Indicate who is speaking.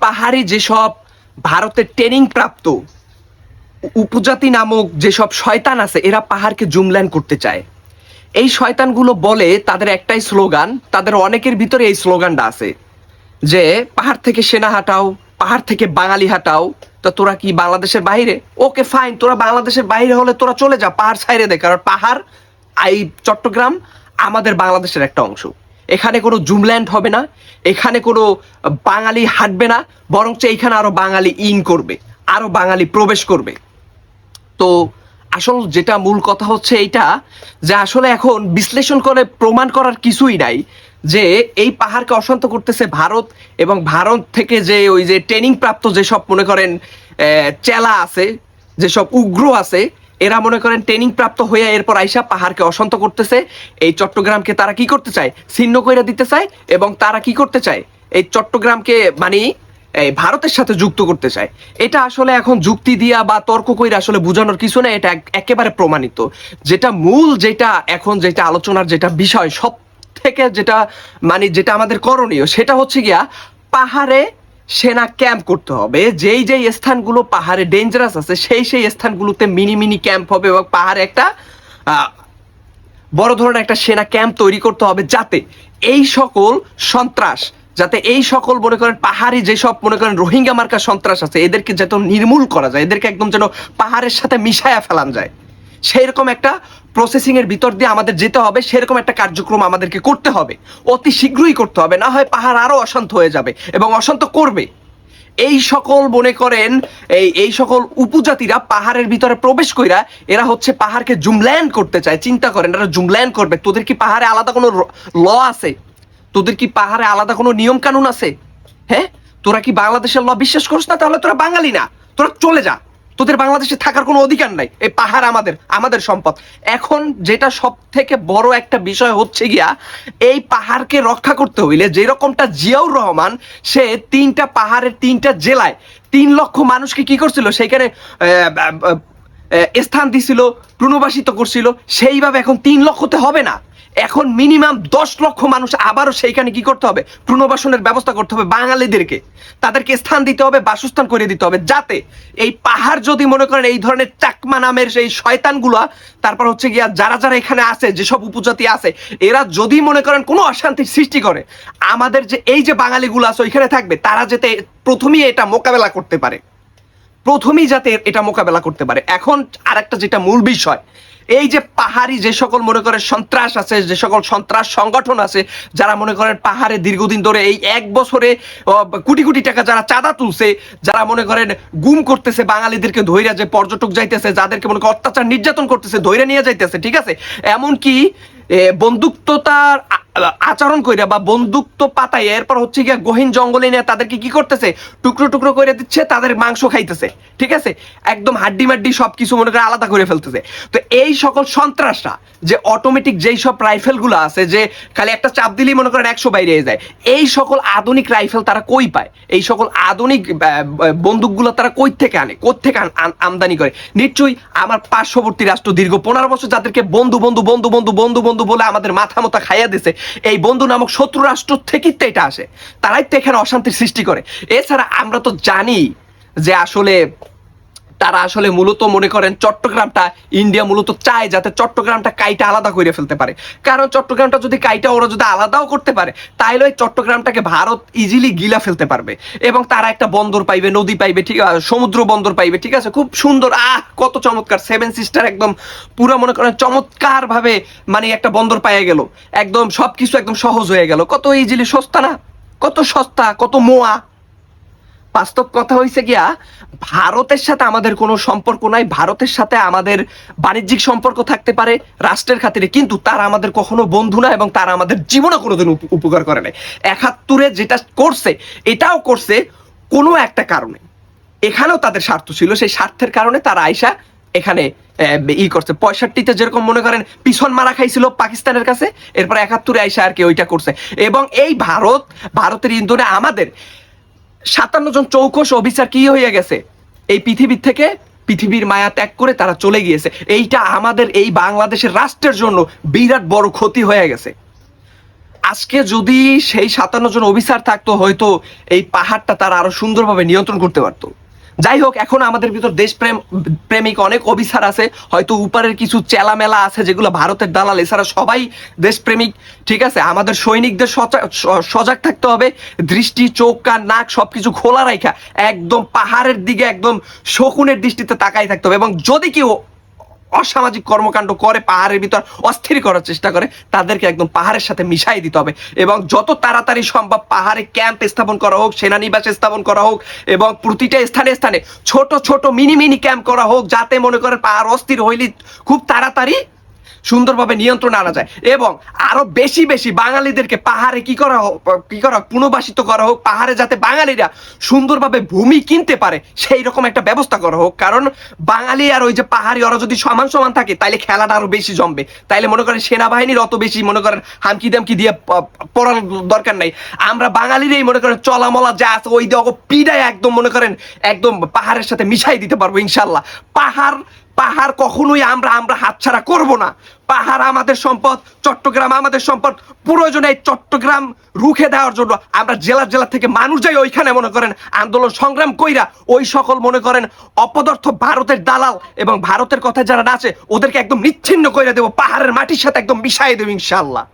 Speaker 1: পাহাড়ি যেসব ভারতের ট্রেনিং প্রাপ্ত উপজাতি নামক যেসব শয়তান আছে, এরা পাহাড়কে জুমল্যান্ড করতে চায়। এই শয়তানগুলো বলে তাদের একটাই স্লোগান, তাদের অনেকের ভিতরে এই স্লোগানটা আছে যে পাহাড় থেকে সেনা হাঁটাও, পাহাড় থেকে বাঙালি হাঁটাও। তো তোরা কি বাংলাদেশের বাইরে? ওকে ফাইন, তোরা বাংলাদেশের বাইরে হলে তোরা চলে যা, পাহাড় ছাইরে দে। কারণ পাহাড়, এই চট্টগ্রাম আমাদের বাংলাদেশের একটা অংশ। এখানে কোনো জুমল্যান্ড হবে না, এখানে কোনো বাঙালি হাঁটবে না, বরঞ্চ এইখানে আরো বাঙালি করবে, আরো বাঙালি প্রবেশ করবে। তো আসল যেটা মূল কথা হচ্ছে এইটা, যে আসলে এখন বিশ্লেষণ করে প্রমাণ করার কিছুই নাই যে এই পাহাড়কে অশান্ত করতেছে ভারত, এবং ভারত থেকে যে ওই যে ট্রেনিং প্রাপ্ত যেসব মনে করেন চেলা আছে, যেসব উগ্র আছে, এরা মনে করেন ট্রেনিং প্রাপ্ত হয়ে এরপর আইসা পাহাড়কে অশান্ত করতেছে। এই চট্টগ্রামকে তারা কি করতে চায়? ছিন্ন করে দিতে চায়, এবং তারা কি করতে চায়? এই চট্টগ্রামকে মানে এই ভারতের সাথে যুক্ত করতে চায়। এটা আসলে এখন যুক্তি দিয়া বা তর্ক করে আসলে বোঝানোর কিছু না, এটা একেবারে প্রমাণিত। যেটা মূল, যেটা এখন যেটা আলোচনার যেটা বিষয় সব থেকে যেটা মানে যেটা আমাদের করণীয়, সেটা হচ্ছে গিয়া পাহাড়ে সেনা ক্যাম্প করতে হবে। যেই যেই স্থানগুলো পাহাড়ে ডেঞ্জারাস আছে সেই সেই স্থানগুলোতে মিনি মিনি ক্যাম্প হবে, এবং পাহাড়ে একটা বড় ধরনের একটা সেনা ক্যাম্প তৈরি করতে হবে, যাতে এই সকল সন্ত্রাস, যাতে এই সকল মনে করেন পাহাড়ি যেসব মনে করেন রোহিঙ্গা মার্কা সন্ত্রাস আছে, এদেরকে যাতে নির্মূল করা যায়, এদেরকে একদম যেন পাহাড়ের সাথে মিশায়া ফেলান যায়, সেইরকম একটা প্রসেসিং এর ভিতর দিয়ে আমাদের যেতে হবে। সেরকম একটা কার্যক্রম আমাদেরকে করতে হবে, অতি শীঘ্রই করতে হবে, না হয় পাহাড় আরো অশান্ত হয়ে যাবে এবং অশান্ত করবে। এই সকল মনে করেন এই সকল উপজাতিরা পাহাড়ের ভিতরে প্রবেশ কইরা এরা হচ্ছে পাহাড়কে জুমল্যান্ড করতে চায়। চিন্তা করেন, এরা জুমল্যান্ড করবে। তোদের কি পাহাড়ে আলাদা কোনো ল আছে? তোদের কি পাহাড়ে আলাদা কোনো নিয়ম কানুন আছে? হ্যাঁ, তোরা কি বাংলাদেশের ল বিশ্বাস করিস না? তাহলে তোরা বাঙালি না, তোরা চলে যা। তোদের বাংলাদেশে থাকার কোনো অধিকার নাই। এই পাহাড় আমাদের সম্পদ। এখন যেটা সব থেকে বড় একটা বিষয় হচ্ছে গিয়া, এই পাহাড়কে রক্ষা করতে হইলে যেরকমটা জিয়াউর রহমান সে পাহাড়ের 3টা জেলায় 3 লক্ষ মানুষকে কি করছিল, সেইখানে স্থান দিছিল, পুনর্বাসিত করছিল, সেইভাবে এখন 3 লক্ষতে হবে না। এখন মিনিমাম 10 লক্ষ মানুষ আবারও সেইখানে কি করতে হবে? পুনর্বাসনের ব্যবস্থা করতে হবে বাঙালিদেরকে। তাদেরকে স্থান দিতে হবে, বাসস্থান করে দিতে হবে, যাতে এই পাহাড় যদি মনে করেন এই ধরনের চাকমা নামের সেই শয়তানগুলা, তারপর হচ্ছে গিয়া যারা যারা এখানে আছে, যেসব উপজাতি আছে, এরা যদি মনে করেন কোনো অশান্তির সৃষ্টি করে, আমাদের যে এই যে বাঙালিগুলো আছে ওইখানে থাকবে, তারা যাতে প্রথমেই এটা মোকাবেলা করতে পারে, যাতে এটা মোকাবেলা করতে পারে। এখন আরেকটা যেটা মূল বিষয়, এই যে পাহাড়ি যে সকল মনে করেন সন্ত্রাস আছে, যে সকল সন্ত্রাস সংগঠন আছে, যারা মনে করেন পাহাড়ে দীর্ঘদিন ধরে এই 1 বছরে কোটি কোটি টাকা যারা চাঁদা তুলছে, যারা মনে করেন গুম করতেছে বাঙালিদেরকে ধইরা, যে পর্যটক যাইতেছে যাদেরকে মনে করেন অত্যাচার নির্যাতন করতেছে, ধইরা নিয়ে যাইতেছে, ঠিক আছে, এমনকি বন্দুকতার আচরণ কইরা বা বন্দুক পাতায় এরপর হচ্ছে গিয়া গহীন জঙ্গলে নিয়ে তাদেরকে কি করতেছে, টুকরো টুকরো করে দিচ্ছে, তাদের মাংস খাইতেছে, ঠিক আছে, একদম হাড্ডি মাড্ডি সবকিছু মনে করে আলাদা করে ফেলতেছে। তো এই সকল সন্ত্রাসরা যে অটোমেটিক যেই সব রাইফেল গুলো আছে, যে খালি একটা চাপ দিলেই মনে করেন 100 বাইরে যায়, এই সকল আধুনিক রাইফেল তারা কই পায়? এই সকল আধুনিক বন্দুকগুলো তারা কই থেকে আনে, কোত্থেকে আমদানি করে? নিশ্চয়ই আমার পার্শ্ববর্তী রাষ্ট্র দীর্ঘ 15 বছর যাদেরকে বন্ধু বন্ধু বন্ধু বন্ধু বন্ধু বন্ধু বলে আমাদের মাথা মতো খাইয়া দিছে, এই বন্ধু নামক শত্রু রাষ্ট্র থেকেই তো এটা আসে। তারাই তো এখানে অশান্তির সৃষ্টি করে। এছাড়া আমরা তো জানি যে আসলে তারা আসলে মূলত মনে করেন চট্টগ্রামটা, ইন্ডিয়া মূলত চায় যাতে চট্টগ্রামটা কাইটা আলাদা করে ফেলতে পারে। কারণ চট্টগ্রামটা যদি কাইটা ওরা যদি আলাদাও করতে পারে, তাহলে ওই চট্টগ্রামটাকে ভারত ইজিলি গিলা ফেলতে পারবে, এবং তারা একটা বন্দর পাইবে, নদী পাইবে, ঠিক আছে, সমুদ্র বন্দর পাইবে, ঠিক আছে, খুব সুন্দর। কত চমৎকার! 7 সিস্টার একদম পুরো মনে করেন চমৎকার ভাবে মানে একটা বন্দর পাইয়া গেল, একদম সবকিছু একদম সহজ হয়ে গেল। কত ইজিলি, সস্তা না? কত সস্তা, কত মোয়া। বাস্তব কথা হয়েছে গিয়া, ভারতের সাথে আমাদের কোনো সম্পর্ক নাই। ভারতের সাথে আমাদের বাণিজ্যিক সম্পর্ক থাকতে পারে রাষ্ট্রের খাতিরে, কিন্তু তারা আমাদের কখনো বন্ধু না, এবং তারা আমাদের জীবনে কোনোদিন উপকার করে নাই। 71-এ যেটা করছে, এটাও করছে কোনো একটা কারণে। এখানেও তাদের স্বার্থ ছিল, সেই স্বার্থের কারণে তারা আইসা এখানে করছে। 65-তে যেরকম মনে করেন পিছন মারা খাইছিল পাকিস্তানের কাছে, এরপর 71-এ আইসা আর কি ওইটা করছে। এবং এই ভারতের ইন্ধনে আমাদের 57 জন চৌকস অফিসার কি হয়ে গেছে, এই পৃথিবীর থেকে, পৃথিবীর মায়া ত্যাগ করে তারা চলে গিয়েছে। এইটা আমাদের এই বাংলাদেশের রাষ্ট্রের জন্য বিরাট বড় ক্ষতি হয়ে গেছে। আজকে যদি সেই 57 জন অফিসার থাকতো, হয়তো এই পাহাড়টা তারা আরো সুন্দরভাবে নিয়ন্ত্রণ করতে পারতো। যাই হোক, এখন আমাদের ভিতর প্রেমিক অনেক অফিসার আছে, হয়তো উপরের কিছু চেলামেলা আছে যেগুলো ভারতের দালাল, এছাড়া সবাই দেশপ্রেমিক। ঠিক আছে, আমাদের সৈনিকদের সজাগ থাকতে হবে, দৃষ্টি, চোখ, কান, নাক সবকিছু খোলা রাখা একদম পাহাড়ের দিকে একদম শকুনের দৃষ্টিতে তাকাই থাকতে হবে। এবং যদি কেউ অসামাজিক কর্মকাণ্ড করে, পাহাড়ের ভিতর অস্থির করার চেষ্টা করে, তাদেরকে একদম পাহাড়ের সাথে মিশাই দিতে হবে। এবং যত তাড়াতাড়ি সম্ভব পাহাড়ে ক্যাম্প স্থাপন করা হোক, সেনানিবাস স্থাপন করা হোক, এবং প্রতিটা স্থানে স্থানে ছোট ছোট মিনি মিনি ক্যাম্প করা হোক, যাতে মনে করেন পাহাড় অস্থির হইলে খুব তাড়াতাড়ি সুন্দরভাবে নিয়ন্ত্রণ আনা যায়। এবং আরো বেশি বেশি বাঙালিদেরকে পাহাড়ে কি করা পুনর্বাসিত করা হোক, পাহাড়ে যাতে বাঙালিরা সুন্দরভাবে ভূমি কিনতে পারে সেই রকম একটা ব্যবস্থা করা হোক। কারণ বাঙালি আর ওই যে পাহাড়ি ওরা যদি সমান সমান থাকে, তাইলে খেলাটা আরো বেশি জমবে। তাইলে মনে করেন সেনাবাহিনীর অত বেশি মনে করেন হামকি দামকি দিয়ে পড়ার দরকার নাই। আমরা বাঙালিরাই মনে করেন চলামলা যা আছে ওই দিয়ে পিডায় একদম মনে করেন একদম পাহাড়ের সাথে মিশাই দিতে পারবো ইনশাল্লাহ। পাহাড় কখনোই আমরা হাতছাড়া করব না। পাহাড় আমাদের সম্পদ, চট্টগ্রাম আমাদের সম্পদ। প্রয়োজনে চট্টগ্রাম রুখে দেওয়ার জন্য আমরা জেলা থেকে মানুষ যাই ওইখানে মনে করেন আন্দোলন সংগ্রাম কইরা ওই সকল মনে করেন অপদার্থ ভারতের দালাল এবং ভারতের কথা যারা আছে ওদেরকে একদম নিচ্ছিন্ন করে দেবো, পাহাড়ের মাটির সাথে একদম মিশাই দেবো ইনশাল্লাহ।